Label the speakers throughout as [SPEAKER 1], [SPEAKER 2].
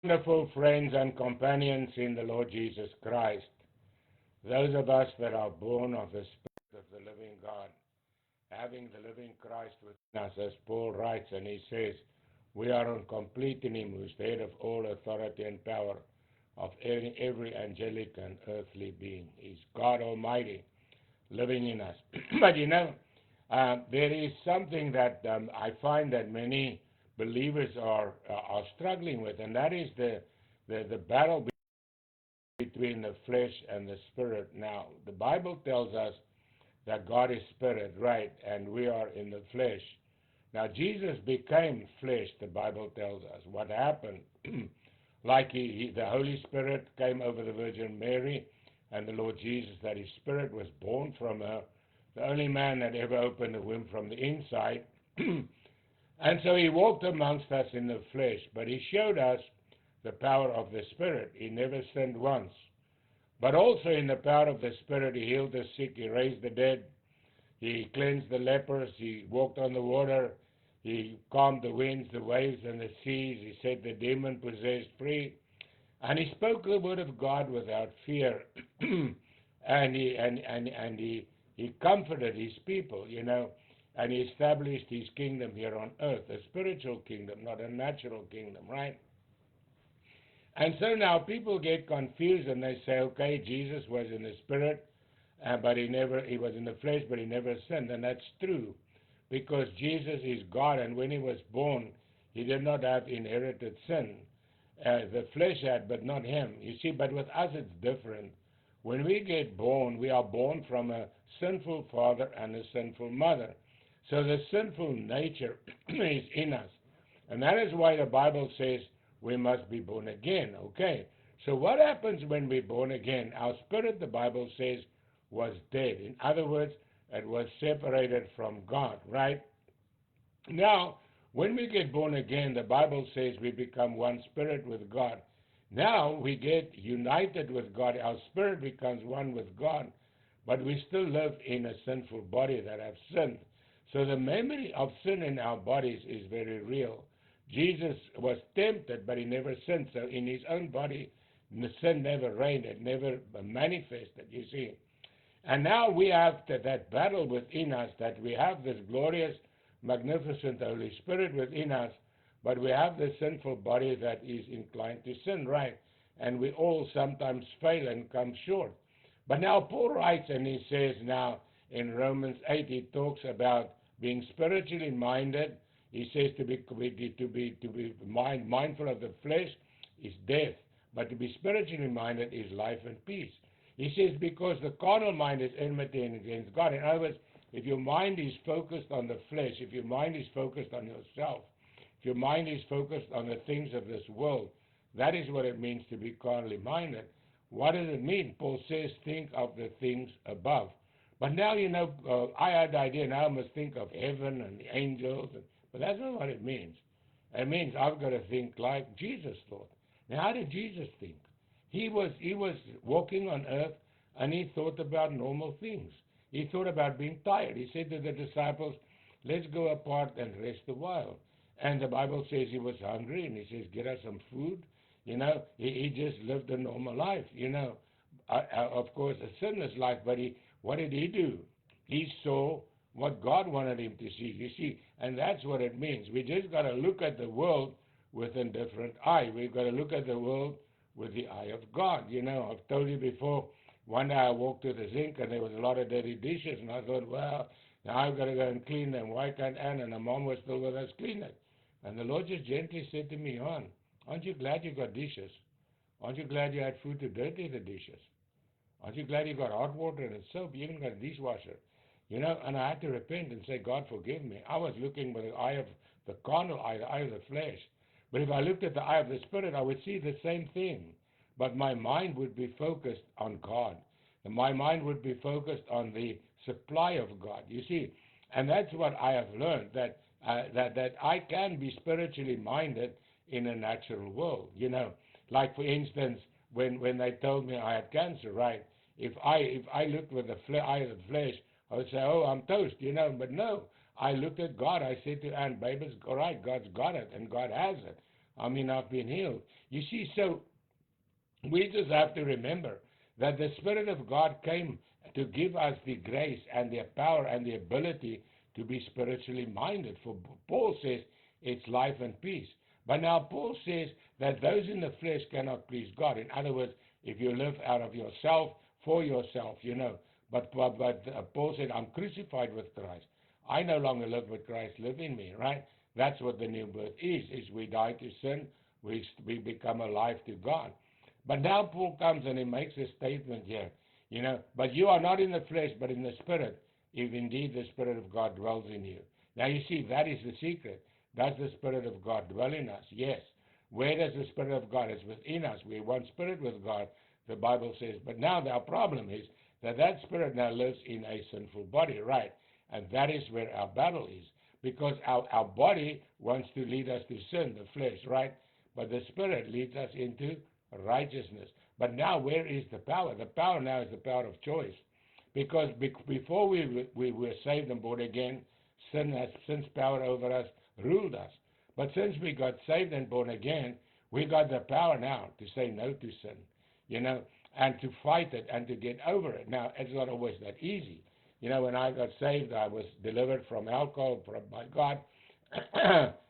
[SPEAKER 1] Wonderful friends and companions in the Lord Jesus Christ, those of us that are born of the Spirit of the living God, having the living Christ within us, as Paul writes, and he says, we are complete in him, who's the head of all authority and power of every angelic and earthly being. He's God Almighty living in us. But there is something that I find that many believers are struggling with, and that is the battle between the flesh and the spirit. Now, the Bible tells us that God is spirit, right, and we are in the flesh. Now, Jesus became flesh, the Bible tells us. What happened? Like the Holy Spirit came over the Virgin Mary and the Lord Jesus, that his spirit was born from her, the only man that ever opened the womb from the inside. And so he walked amongst us in the flesh, but he showed us the power of the Spirit. He never sinned once. But also in the power of the Spirit, he healed the sick, he raised the dead, he cleansed the lepers, he walked on the water, he calmed the winds, the waves, and the seas, he set the demon-possessed free, and he spoke the word of God without fear. And he comforted his people, and he established his kingdom here on earth, a spiritual kingdom, not a natural kingdom, right? And so now people get confused and they say, okay, Jesus was in the spirit, but he was in the flesh, but he never sinned. And that's true, because Jesus is God, and when he was born, he did not have inherited sin. The flesh had, but not him. You see, but with us it's different. When we get born, we are born from a sinful father and a sinful mother. So the sinful nature is in us. And that is why the Bible says we must be born again. Okay, so what happens when we're born again? Our spirit, the Bible says, was dead. In other words, it was separated from God, right? Now, when we get born again, the Bible says we become one spirit with God. Now we get united with God. Our spirit becomes one with God, but we still live in a sinful body that have sinned. So the memory of sin in our bodies is very real. Jesus was tempted, but he never sinned. So in his own body, the sin never reigned. It never manifested, you see. And now we have that battle within us, that we have this glorious, magnificent Holy Spirit within us, but we have this sinful body that is inclined to sin, right? And we all sometimes fail and come short. But now Paul writes, and he says now in Romans 8, he talks about being spiritually minded. He says to be mindful of the flesh is death, but to be spiritually minded is life and peace. He says because the carnal mind is enmity against God. In other words, if your mind is focused on the flesh, if your mind is focused on yourself, if your mind is focused on the things of this world, that is what it means to be carnally minded. What does it mean? Paul says, think of the things above. But now, I had the idea, now I must think of heaven and the angels, but that's not what it means. It means I've got to think like Jesus thought. Now, how did Jesus think? He was walking on earth, and he thought about normal things. He thought about being tired. He said to the disciples, let's go apart and rest a while. And the Bible says he was hungry, and he says, get us some food. He just lived a normal life, of course, a sinless life, but what did he do? He saw what God wanted him to see, you see, and that's what it means. We just got to look at the world with a different eye. We've got to look at the world with the eye of God. I've told you before, one day I walked to the sink and there was a lot of dirty dishes, and I thought, well, now I've got to go and clean them. Why can't Anne and her mom was still with us clean it? And the Lord just gently said to me, Hon, aren't you glad you got dishes? Aren't you glad you had food to dirty the dishes? Aren't you glad you got hot water and soap? You even got a dishwasher. And I had to repent and say, God, forgive me. I was looking with the eye of the carnal eye, the eye of the flesh. But if I looked at the eye of the Spirit, I would see the same thing. But my mind would be focused on God. And my mind would be focused on the supply of God. You see, and that's what I have learned, that I can be spiritually minded in a natural world. Like for instance, when they told me I had cancer, right? If I looked with the eye of the flesh, I would say, oh, I'm toast, But no, I looked at God. I said to Anne, babe, it's all right. God's got it, and God has it. I've been healed. You see, so we just have to remember that the Spirit of God came to give us the grace and the power and the ability to be spiritually minded. For Paul says it's life and peace. But now Paul says that those in the flesh cannot please God. In other words, if you live out of yourself, for yourself, But Paul said, I'm crucified with Christ. I no longer live, but Christ live in me, right? That's what the new birth is we die to sin, we become alive to God. But now Paul comes and he makes a statement here, but you are not in the flesh, but in the Spirit, if indeed the Spirit of God dwells in you. Now you see, that is the secret. Does the Spirit of God dwell in us? Yes. Where does the Spirit of God? It's within us. We're one spirit with God, the Bible says. But now our problem is that Spirit now lives in a sinful body, right? And that is where our battle is. Because our body wants to lead us to sin, the flesh, right? But the Spirit leads us into righteousness. But now where is the power? The power now is the power of choice. Because before we were saved and born again, sin's power over us ruled us. But since we got saved and born again, we got the power now to say no to sin, and to fight it and to get over it. Now, it's not always that easy. When I got saved, I was delivered from alcohol by God.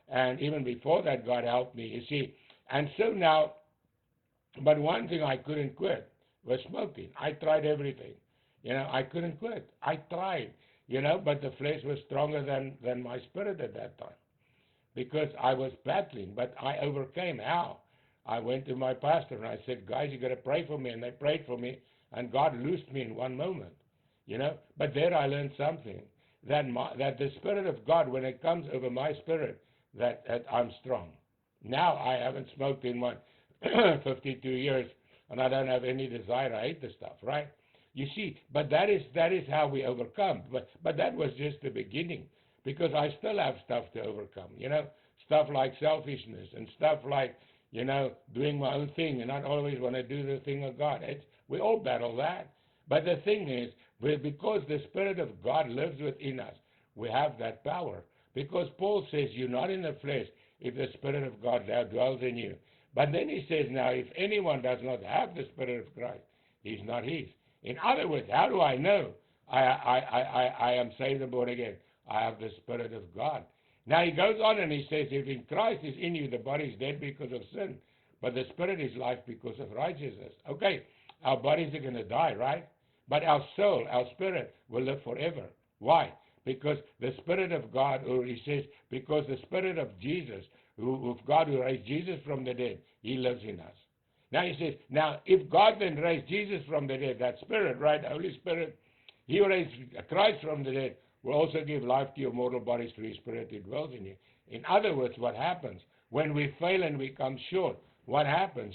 [SPEAKER 1] And even before that, God helped me, you see. And so now, but one thing I couldn't quit was smoking. I tried everything. I couldn't quit. I tried, but the flesh was stronger than my spirit at that time, because I was battling, but I overcame. How? I went to my pastor and I said, guys, you got to pray for me. And they prayed for me, and God loosed me in one moment, But there I learned something, that the Spirit of God, when it comes over my spirit, that I'm strong. Now I haven't smoked in 52 years, and I don't have any desire. I hate the stuff, right? You see, but that is how we overcome. But that was just the beginning, because I still have stuff to overcome, stuff like selfishness and stuff like, doing my own thing and not always want to do the thing of God. We all battle that. But the thing is, because the Spirit of God lives within us, we have that power. Because Paul says, you're not in the flesh if the Spirit of God now dwells in you. But then he says, now, if anyone does not have the Spirit of Christ, he's not his. In other words, how do I know I am saved and born again? I have the Spirit of God. Now he goes on and he says, if in Christ is in you, the body is dead because of sin, but the Spirit is life because of righteousness. Okay, our bodies are going to die, right? But our soul, our spirit, will live forever. Why? Because the Spirit of God, or he says, because the Spirit of Jesus, of God who raised Jesus from the dead, he lives in us. Now he says, now if God then raised Jesus from the dead, that Spirit, right, the Holy Spirit, he raised Christ from the dead, will also give life to your mortal bodies through his Spirit who dwells in you. In other words, what happens? When we fail and we come short, what happens?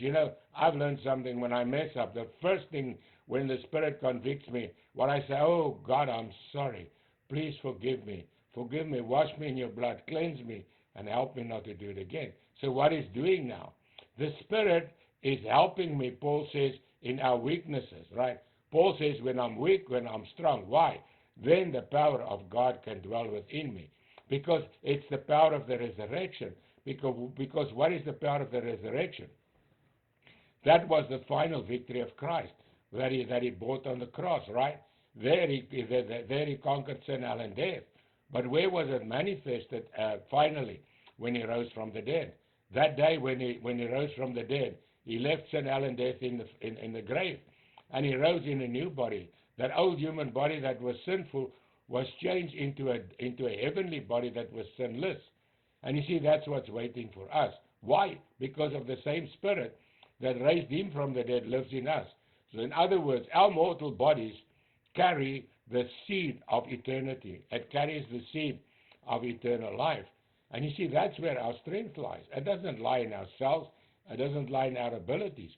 [SPEAKER 1] I've learned something when I mess up. The first thing when the Spirit convicts me, what I say, oh God, I'm sorry. Please forgive me. Forgive me. Wash me in your blood. Cleanse me and help me not to do it again. So what is doing now? The Spirit is helping me, Paul says, in our weaknesses, right? Paul says, when I'm weak, when I'm strong. Why? Then the power of God can dwell within me. Because it's the power of the resurrection. Because what is the power of the resurrection? That was the final victory of Christ that he bought on the cross, right? There he conquered sin, hell, and death. But where was it manifested finally? When he rose from the dead. That day when he rose from the dead, he left sin, hell, and death in the grave. And he rose in a new body. That old human body that was sinful was changed into a heavenly body that was sinless. And you see, that's what's waiting for us. Why? Because of the same Spirit that raised him from the dead lives in us. So in other words, our mortal bodies carry the seed of eternity. It carries the seed of eternal life. And you see, that's where our strength lies. It doesn't lie in ourselves. It doesn't lie in our abilities.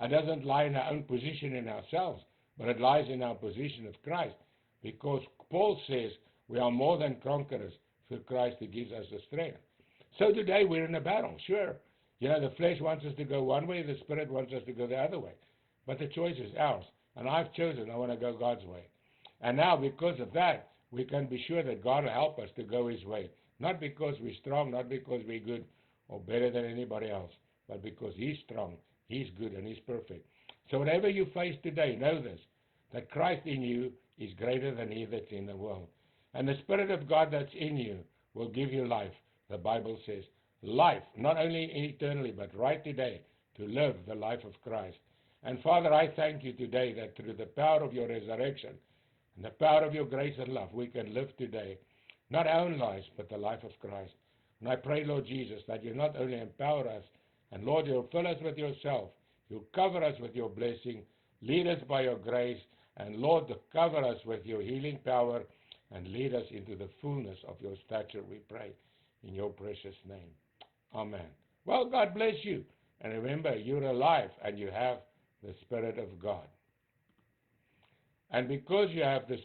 [SPEAKER 1] It doesn't lie in our own position in ourselves. But it lies in our position of Christ. Because Paul says we are more than conquerors through Christ who gives us the strength. So today we're in a battle, sure. The flesh wants us to go one way, the Spirit wants us to go the other way. But the choice is ours. And I've chosen, I want to go God's way. And now because of that, we can be sure that God will help us to go his way. Not because we're strong, not because we're good, or better than anybody else, but because He's strong, He's good, and He's perfect. So whatever you face today, know this, that Christ in you is greater than he that's in the world. And the Spirit of God that's in you will give you life. The Bible says, life, not only eternally, but right today, to live the life of Christ. And Father, I thank you today that through the power of your resurrection and the power of your grace and love, we can live today, not our own lives, but the life of Christ. And I pray, Lord Jesus, that you not only empower us, and Lord, you'll fill us with yourself, you'll cover us with your blessing, lead us by your grace, and Lord, cover us with your healing power, and lead us into the fullness of your stature, we pray, in your precious name. Amen. Well, God bless you. And remember, you're alive, and you have the Spirit of God. And because you have the